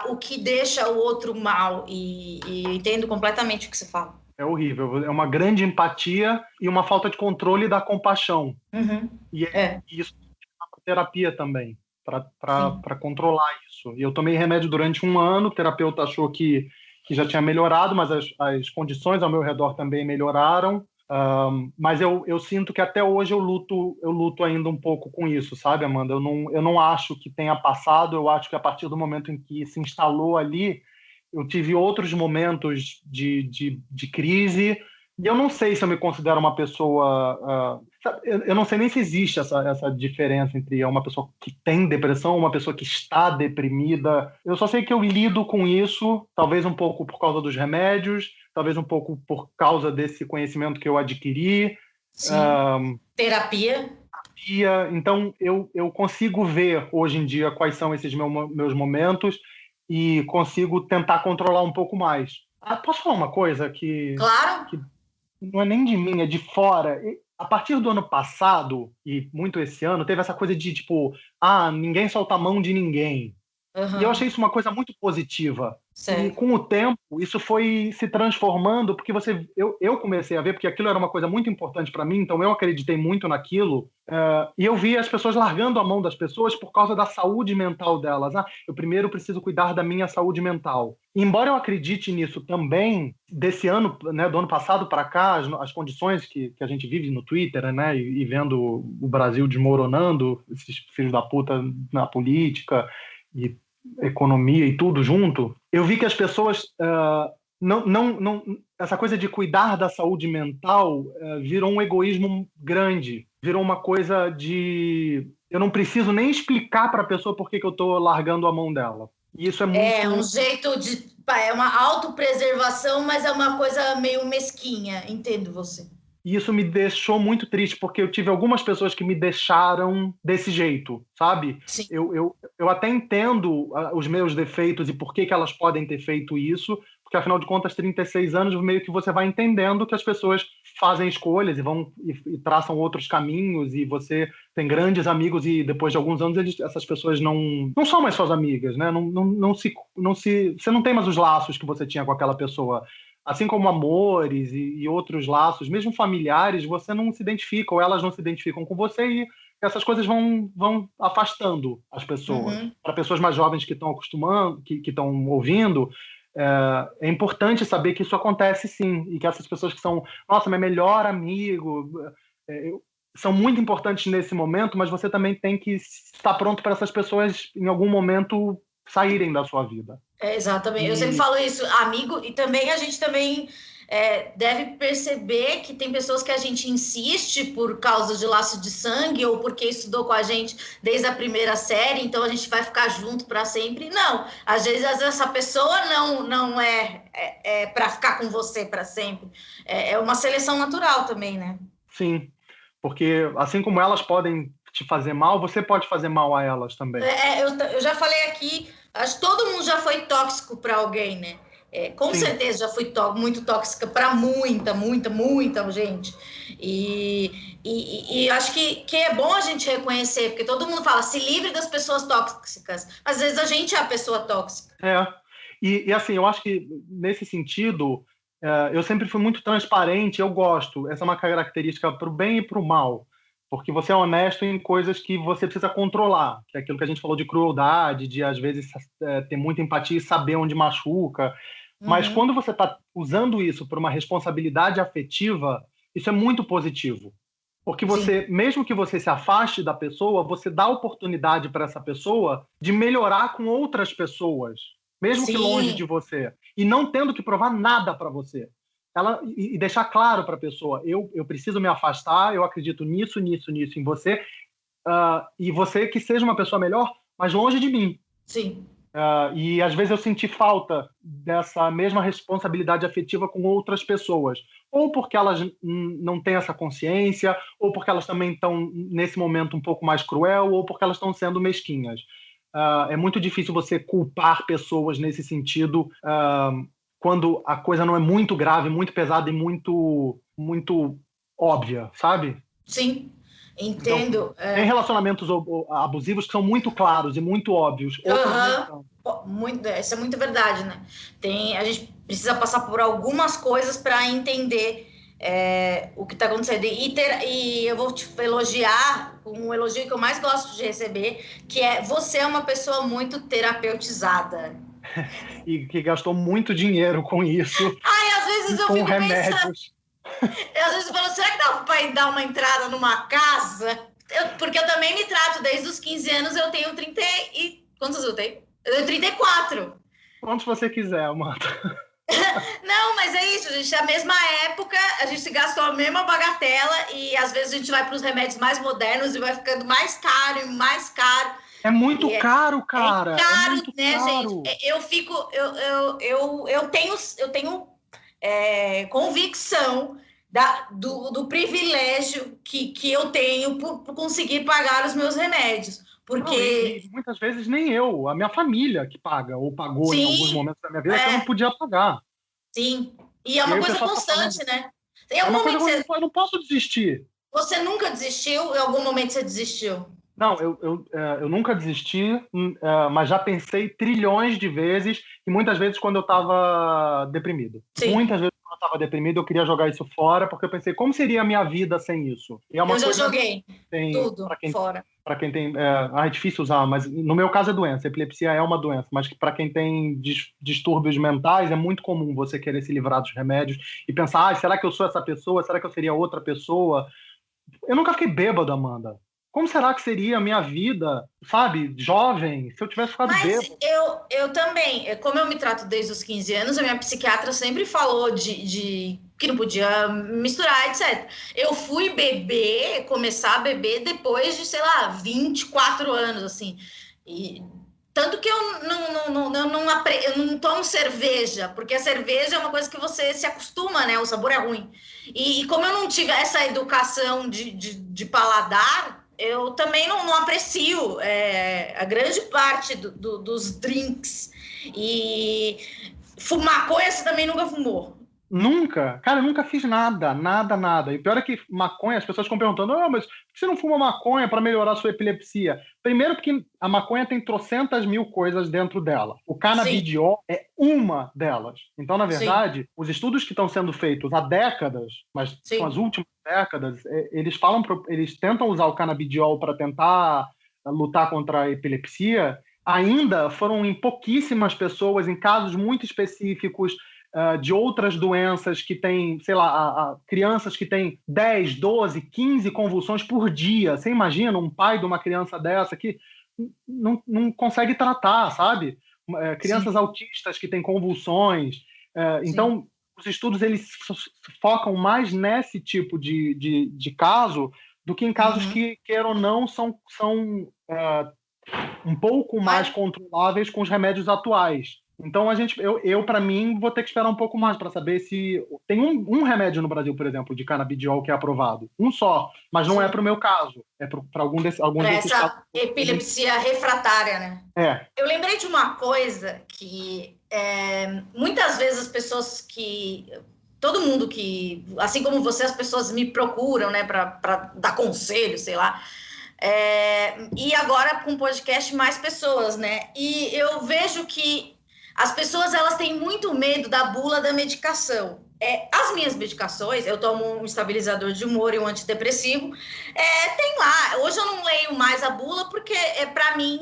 o que deixa o outro mal. E eu entendo completamente o que você fala. É horrível. É uma grande empatia e uma falta de controle da compaixão. E isso é terapia também, para controlar isso. E eu tomei remédio durante 1 ano, o terapeuta achou que já tinha melhorado, mas as condições ao meu redor também melhoraram. Mas eu sinto que até hoje eu luto ainda um pouco com isso, sabe, Amanda? Eu não acho que tenha passado, eu acho que a partir do momento em que se instalou ali, eu tive outros momentos de crise, e eu não sei se eu me considero uma pessoa... eu não sei nem se existe essa diferença entre uma pessoa que tem depressão ou uma pessoa que está deprimida. Eu só sei que eu lido com isso, talvez um pouco por causa dos remédios, talvez um pouco por causa desse conhecimento que eu adquiri. Terapia. Então, eu consigo ver hoje em dia quais são esses meus momentos e consigo tentar controlar um pouco mais. Posso falar uma coisa que... Claro. Que não é nem de mim, é de fora. A partir do ano passado, e muito esse ano, teve essa coisa de, tipo, ninguém solta a mão de ninguém. E eu achei isso uma coisa muito positiva. Certo. E com o tempo, isso foi se transformando, porque eu comecei a ver, porque aquilo era uma coisa muito importante para mim, então eu acreditei muito naquilo, e eu vi as pessoas largando a mão das pessoas por causa da saúde mental delas. Eu primeiro preciso cuidar da minha saúde mental. E, embora eu acredite nisso também, desse ano, né, do ano passado para cá, as condições que a gente vive no Twitter, né, e vendo o Brasil desmoronando, esses filhos da puta na política e economia e tudo junto, eu vi que as pessoas essa coisa de cuidar da saúde mental virou um egoísmo grande, virou uma coisa de eu não preciso nem explicar para a pessoa por que eu estou largando a mão dela. E isso é muito... É um jeito de... É uma autopreservação, mas é uma coisa meio mesquinha, entendo você. E isso me deixou muito triste, porque eu tive algumas pessoas que me deixaram desse jeito, sabe? Sim. Eu até entendo os meus defeitos e por que elas podem ter feito isso, porque, afinal de contas, 36 anos, meio que você vai entendendo que as pessoas fazem escolhas e traçam outros caminhos, e você tem grandes amigos e, depois de alguns anos, essas pessoas não são mais suas amigas, né? Você não tem mais os laços que você tinha com aquela pessoa. Assim como amores e outros laços, mesmo familiares, você não se identifica, ou elas não se identificam com você, e essas coisas vão afastando as pessoas. Para pessoas mais jovens que estão acostumando, que estão ouvindo, é importante saber que isso acontece sim, e que essas pessoas que são, nossa, meu melhor amigo, são muito importantes nesse momento, mas você também tem que estar pronto para essas pessoas, em algum momento, saírem da sua vida. Exatamente. Eu sempre falo isso, amigo, e também a gente também deve perceber que tem pessoas que a gente insiste por causa de laço de sangue ou porque estudou com a gente desde a primeira série, então a gente vai ficar junto para sempre. Não, às vezes essa pessoa não é para ficar com você para sempre. É uma seleção natural também, né? Sim, porque assim como elas podem te fazer mal, você pode fazer mal a elas também. Eu já falei aqui, acho que todo mundo já foi tóxico para alguém, né? Com certeza já fui muito tóxica para muita gente. E acho que é bom a gente reconhecer, porque todo mundo fala, se livre das pessoas tóxicas. Às vezes a gente é a pessoa tóxica. E assim, eu acho que nesse sentido, eu sempre fui muito transparente, eu gosto. Essa é uma característica para o bem e para o mal. Porque você é honesto em coisas que você precisa controlar, que é aquilo que a gente falou de crueldade, de às vezes ter muita empatia e saber onde machuca. Mas quando você está usando isso por uma responsabilidade afetiva, isso é muito positivo. Porque você, mesmo que você se afaste da pessoa, você dá oportunidade para essa pessoa de melhorar com outras pessoas, mesmo que longe de você, e não tendo que provar nada para você. E deixar claro para a pessoa, eu preciso me afastar, eu acredito nisso em você, e você que seja uma pessoa melhor, mas longe de mim. Sim. E às vezes eu senti falta dessa mesma responsabilidade afetiva com outras pessoas, ou porque elas não têm essa consciência, ou porque elas também estão nesse momento um pouco mais cruel, ou porque elas estão sendo mesquinhas. É muito difícil você culpar pessoas nesse sentido quando a coisa não é muito grave, muito pesada e muito óbvia, sabe? Sim. Entendo. Então, tem relacionamentos abusivos que são muito claros e muito óbvios. Isso é muito verdade, né? A gente precisa passar por algumas coisas para entender o que está acontecendo. E eu vou te elogiar com um elogio que eu mais gosto de receber, que é você é uma pessoa muito terapeutizada. E que gastou muito dinheiro com isso. Às vezes eu fico remédios. Às vezes eu falo, será que dá para dar uma entrada numa casa? Porque eu também me trato desde os 15 anos, eu tenho 30 e... Quantos eu tenho? Eu tenho 34. Quantos você quiser, Amanda. Não, mas é isso, gente. Na mesma época, a gente gastou a mesma bagatela e às vezes a gente vai para os remédios mais modernos e vai ficando mais caro e mais caro. É muito caro, cara. É caro, muito né, caro. gente? Eu tenho convicção do privilégio que eu tenho por conseguir pagar os meus remédios. Porque... Não, muitas vezes nem eu, a minha família que paga, ou pagou em alguns momentos da minha vida que eu não podia pagar. Sim, e é uma coisa constante, né? Em algum momento eu não posso desistir. Você nunca desistiu? Em algum momento você desistiu? Não, eu nunca desisti, mas já pensei trilhões de vezes, e muitas vezes quando eu estava deprimido. Sim. Muitas vezes quando eu estava deprimido, eu queria jogar isso fora, porque eu pensei, como seria a minha vida sem isso? E é uma eu já joguei tudo fora. Para quem tem... é difícil usar, mas no meu caso é doença. Epilepsia é uma doença, mas para quem tem distúrbios mentais, é muito comum você querer se livrar dos remédios e pensar, será que eu sou essa pessoa? Será que eu seria outra pessoa? Eu nunca fiquei bêbado, Amanda. Como será que seria a minha vida, sabe, jovem, se eu tivesse ficado bêbado? Mas eu também, como eu me trato desde os 15 anos, a minha psiquiatra sempre falou de que não podia misturar, etc. Eu fui começar a beber depois de, 24 anos, assim. E tanto que eu não tomo cerveja, porque a cerveja é uma coisa que você se acostuma, né? O sabor é ruim. E como eu não tive essa educação de paladar, eu também não aprecio a grande parte dos drinks. E maconha você também nunca fumou? Nunca. Cara, eu nunca fiz nada. E pior é que maconha, as pessoas ficam perguntando, mas por que você não fuma maconha para melhorar a sua epilepsia? Primeiro porque a maconha tem trocentas mil coisas dentro dela. O canabidiol é uma delas. Então, na verdade, os estudos que estão sendo feitos há décadas, mas são as últimas décadas, eles tentam usar o canabidiol para tentar lutar contra a epilepsia, ainda foram em pouquíssimas pessoas, em casos muito específicos, de outras doenças que têm, crianças que têm 10, 12, 15 convulsões por dia. Você imagina um pai de uma criança dessa que não consegue tratar, sabe? Crianças autistas que têm convulsões. Então, os estudos eles focam mais nesse tipo de caso do que em casos que, queira ou não, são um pouco mais controláveis com os remédios atuais. Então, eu para mim, vou ter que esperar um pouco mais para saber se... Tem um remédio no Brasil, por exemplo, de canabidiol que é aprovado. Um só, mas não é para o meu caso. É para algum desses casos. Epilepsia refratária, né? Eu lembrei de uma coisa que muitas vezes as pessoas todo mundo que... Assim como você, as pessoas me procuram, né, para dar conselho, sei lá. E agora, com o podcast, mais pessoas, né? E eu vejo que as pessoas, elas têm muito medo da bula da medicação. As minhas medicações, eu tomo um estabilizador de humor e um antidepressivo, tem lá. Hoje eu não leio mais a bula, porque para mim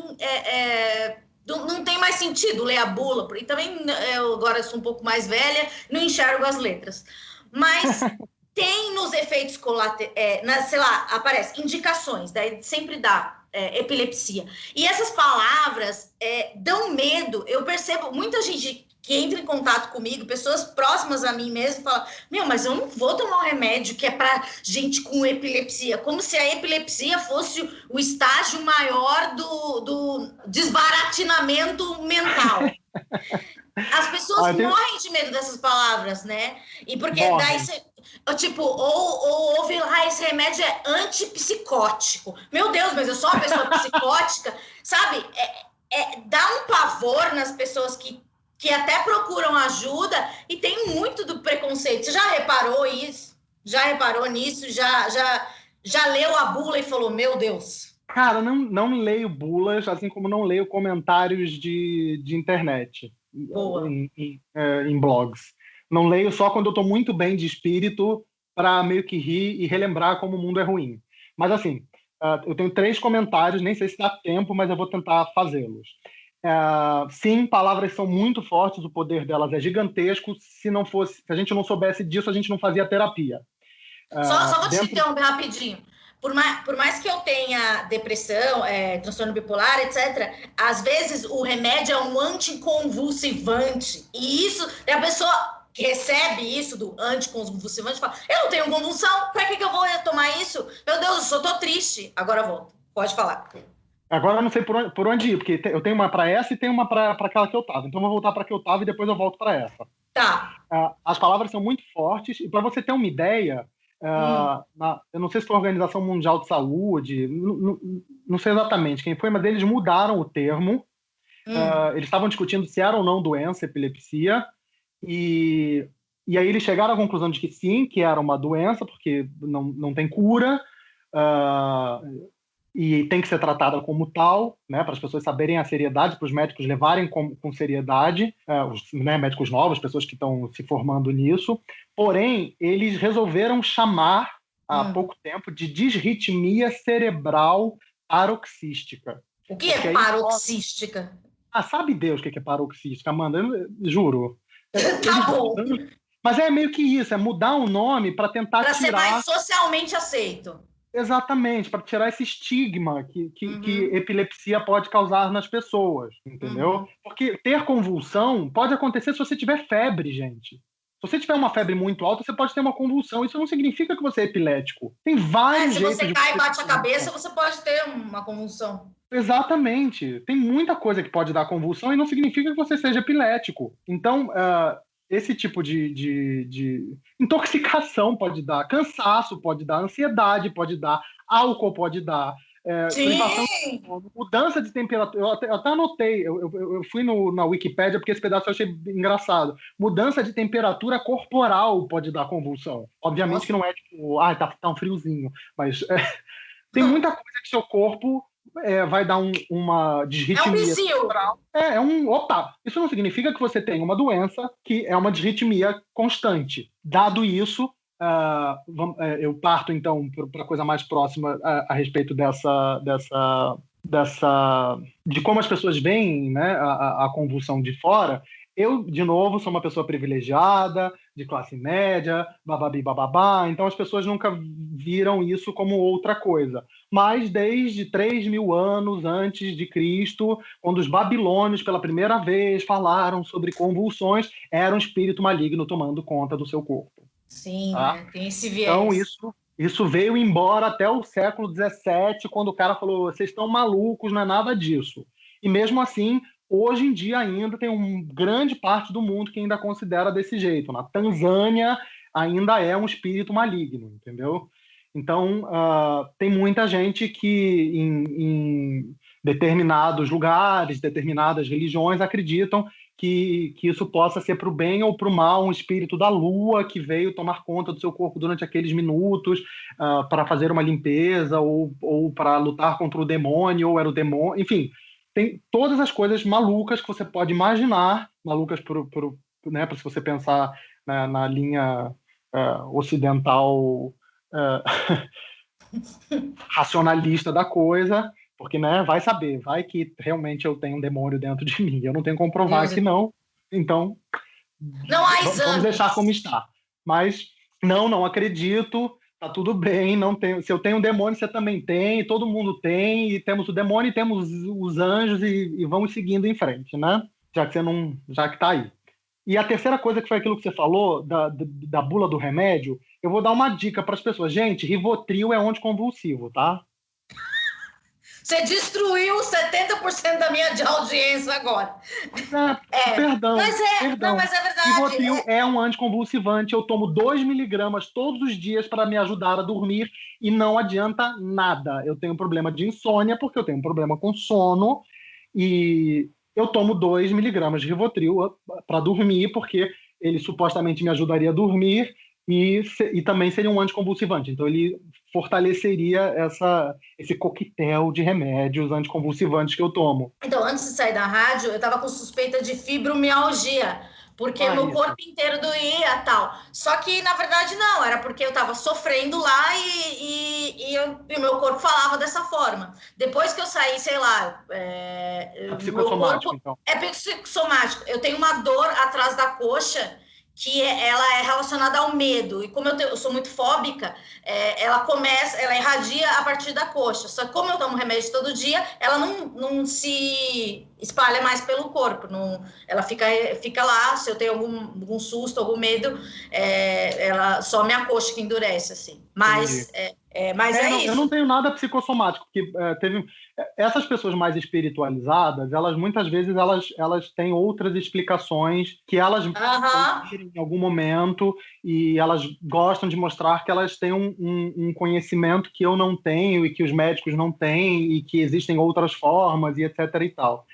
não tem mais sentido ler a bula, e também eu agora sou um pouco mais velha, não enxergo as letras. Mas tem nos efeitos colaterais, sei lá, aparece indicações, daí sempre dá epilepsia. E essas palavras dão medo. Eu percebo muita gente que entra em contato comigo, pessoas próximas a mim mesmo, falam, mas eu não vou tomar um remédio que é para gente com epilepsia, como se a epilepsia fosse o estágio maior do desbaratinamento mental. As pessoas morrem de medo dessas palavras, né? E porque daí você, tipo, ou ouve lá, esse remédio é antipsicótico. Meu Deus, mas eu sou uma pessoa psicótica, sabe? Dá um pavor nas pessoas que até procuram ajuda, e tem muito do preconceito. Você já reparou isso? Já reparou nisso? Já leu a bula e falou, meu Deus? Cara, não leio bulas, assim como não leio comentários de internet. Em blogs. Não leio só quando eu estou muito bem de espírito para meio que rir e relembrar como o mundo é ruim. Mas assim, eu tenho 3 comentários, nem sei se dá tempo, mas eu vou tentar fazê-los. Sim, palavras são muito fortes, o poder delas é gigantesco. Se a gente não soubesse disso, a gente não fazia terapia. Só vou te interromper rapidinho. Por mais que eu tenha depressão, transtorno bipolar, etc., às vezes o remédio é um anticonvulsivante. E isso, a pessoa que recebe isso do anticonvulsivante fala, eu não tenho convulsão, para que eu vou tomar isso? Meu Deus, eu só tô triste. Agora volto. Pode falar. Agora eu não sei por onde ir, porque eu tenho uma para essa e tenho uma para aquela que eu tava. Então eu vou voltar para que eu tava e depois eu volto para essa. Tá. As palavras são muito fortes, e para você ter uma ideia, eu não sei se foi a Organização Mundial de Saúde, não sei exatamente quem foi, mas eles mudaram o termo. Eles estavam discutindo se era ou não doença, epilepsia, e aí eles chegaram à conclusão de que sim, que era uma doença, porque não tem cura, e tem que ser tratada como tal, né, para as pessoas saberem a seriedade, para os médicos levarem com seriedade, os médicos novos, pessoas que estão se formando nisso. Porém, eles resolveram chamar, há pouco tempo, de disritmia cerebral paroxística. O que é paroxística? Sabe Deus o que é paroxística, Amanda? Eu juro. Tá bom. Mas é meio que isso, é mudar o nome para tentar tirar... Para ser mais socialmente aceito. Exatamente, para tirar esse estigma que epilepsia pode causar nas pessoas, entendeu? Porque ter convulsão pode acontecer se você tiver febre, gente. Se você tiver uma febre muito alta, você pode ter uma convulsão. Isso não significa que você é epilético. Tem vários jeitos. Se você cai e bate a cabeça, você pode ter uma convulsão. Exatamente. Tem muita coisa que pode dar convulsão e não significa que você seja epilético. Então, esse tipo de intoxicação pode dar, cansaço pode dar, ansiedade pode dar, álcool pode dar, mudança de temperatura. Eu até anotei, eu fui na Wikipédia porque esse pedaço eu achei engraçado. Mudança de temperatura corporal pode dar convulsão. Obviamente que não é tipo, tá um friozinho, mas tem muita coisa que seu corpo vai dar uma disritmia cerebral. Opa! Isso não significa que você tem uma doença que é uma disritmia constante. Dado isso, eu parto então para a coisa mais próxima a respeito de como as pessoas veem, né, a convulsão de fora. Eu, de novo, sou uma pessoa privilegiada, de classe média, bababi, bababá, então as pessoas nunca viram isso como outra coisa. Mas desde 3.000 anos antes de Cristo, quando os babilônios pela primeira vez falaram sobre convulsões, era um espírito maligno tomando conta do seu corpo. Sim, tá? Né? Tem esse viés. Então isso veio embora até o século XVII, quando o cara falou, vocês estão malucos, não é nada disso. E mesmo assim, hoje em dia ainda tem uma grande parte do mundo que ainda considera desse jeito. Na Tanzânia ainda é um espírito maligno, entendeu? Então, tem muita gente que em determinados lugares, determinadas religiões, acreditam que isso possa ser para o bem ou para o mal, um espírito da lua que veio tomar conta do seu corpo durante aqueles minutos para fazer uma limpeza ou para lutar contra o demônio, ou era o demônio, enfim... Tem todas as coisas malucas que você pode imaginar, malucas né, se você pensar na linha ocidental racionalista da coisa, Porque, né, vai saber, vai que realmente eu tenho um demônio dentro de mim. Eu não tenho como provar que não, então não há exames. Vamos deixar como está. Mas não acredito, tá tudo bem, não tenho, se eu tenho um demônio, você também tem, todo mundo tem, e temos o demônio e temos os anjos e vamos seguindo em frente, né? Já que tá aí. E a terceira coisa, que foi aquilo que você falou, da bula do remédio, eu vou dar uma dica para as pessoas. Gente, Rivotril é anticonvulsivo, tá? Você destruiu 70% da minha audiência agora. Perdão. Não, mas é verdade. Rivotril é um anticonvulsivante. Eu tomo 2 miligramas todos os dias para me ajudar a dormir e não adianta nada. Eu tenho problema de insônia porque eu tenho um problema com sono e eu tomo 2 miligramas de Rivotril para dormir porque ele supostamente me ajudaria a dormir e também seria um anticonvulsivante. Então ele fortaleceria esse coquetel de remédios anticonvulsivantes que eu tomo. Então, antes de sair da rádio, eu estava com suspeita de fibromialgia, porque o meu corpo inteiro doía e tal. Só que, na verdade, não. Era porque eu estava sofrendo lá e o meu corpo falava dessa forma. Depois que eu saí, sei lá... É psicossomático, então. É psicossomático. Eu tenho uma dor atrás da coxa que ela é relacionada ao medo. E como eu sou muito fóbica, ela irradia a partir da coxa. Só que como eu tomo remédio todo dia, ela não se espalha mais pelo corpo. Ela fica lá, se eu tenho algum susto, algum medo, só minha coxa que endurece, assim. Mas isso. Eu não tenho nada psicossomático, porque essas pessoas mais espiritualizadas, elas muitas vezes elas têm outras explicações que elas em algum momento, e elas gostam de mostrar que elas têm um conhecimento que eu não tenho e que os médicos não têm e que existem outras formas e etc e tal.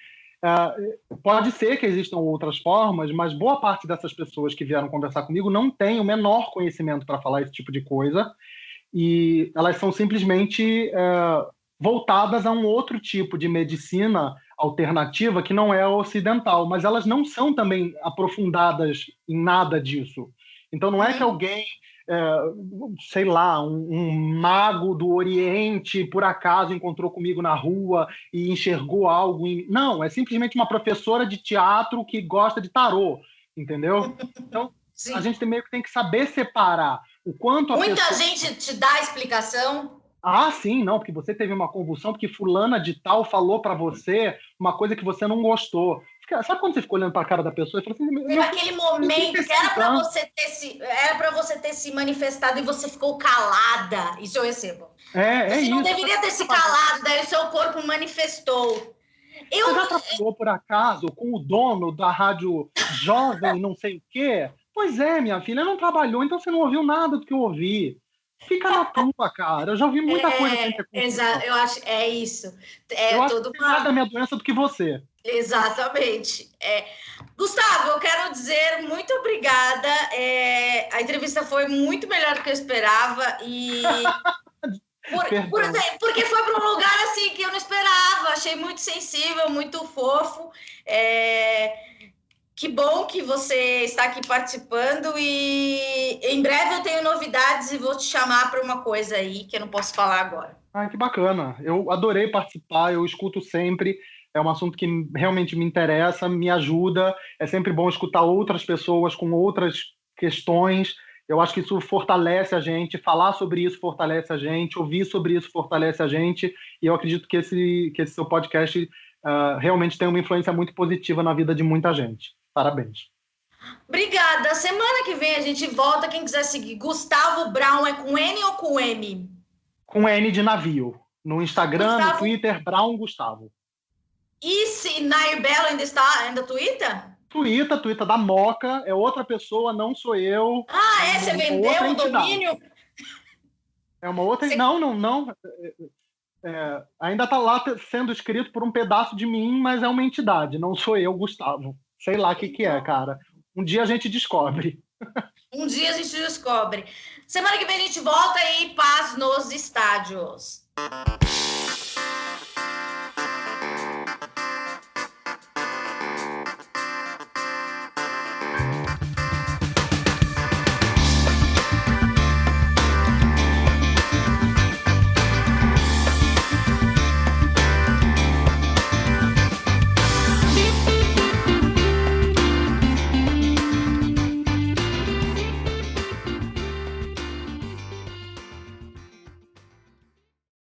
Pode ser que existam outras formas, mas boa parte dessas pessoas que vieram conversar comigo não tem o menor conhecimento para falar esse tipo de coisa e elas são simplesmente voltadas a um outro tipo de medicina alternativa que não é a ocidental, mas elas não são também aprofundadas em nada disso. Então não é que alguém, sei lá, um mago do Oriente por acaso encontrou comigo na rua e enxergou algo em... Não, é simplesmente uma professora de teatro que gosta pessoa, entendeu? Então sim. A gente meio que tem que saber separar o quanto Muita gente te dá explicação. Ah, sim, não, porque você teve uma convulsão, porque fulana de tal falou para você uma coisa que você não gostou. Sabe quando você fica olhando para a cara da pessoa e fala assim... Teve aquele momento que era para você ter se manifestado e você ficou calada. Isso eu recebo. Você não deveria ter se calado, daí o seu corpo manifestou. Você já trabalhou, por acaso, com o dono da rádio jovem, não sei o quê? Pois é, minha filha, não trabalhou, então você não ouviu nada do que eu ouvi. Fica na tua, cara. Eu já ouvi muita coisa sem ter exato, eu acho, é isso. Eu acho que mais da minha doença do que você. Exatamente. Gustavo, eu quero dizer muito obrigada. A entrevista foi muito melhor do que eu esperava e... porque foi para um lugar assim que eu não esperava. Achei muito sensível, muito fofo. Que bom que você está aqui participando e em breve eu tenho novidades e vou te chamar para uma coisa aí que eu não posso falar agora. Que bacana. Eu adorei participar, eu escuto sempre. É um assunto que realmente me interessa, me ajuda. É sempre bom escutar outras pessoas com outras questões. Eu acho que isso fortalece a gente, falar sobre isso fortalece a gente, ouvir sobre isso fortalece a gente. E eu acredito que esse seu podcast realmente tem uma influência muito positiva na vida de muita gente. Parabéns. Obrigada. Semana que vem a gente volta. Quem quiser seguir, Gustavo Brown é com N ou com M? Com N de navio. No Instagram, Gustavo... no Twitter, Brown Gustavo. E se Nair Belo ainda Twitter? Twitter da Moca. É outra pessoa, não sou eu. Você vendeu o domínio? É uma outra... Não. Ainda está lá sendo escrito por um pedaço de mim, mas é uma entidade. Não sou eu, Gustavo. Sei lá o que é, cara. Um dia a gente descobre. Um dia a gente descobre. Semana que vem a gente volta e paz nos estádios.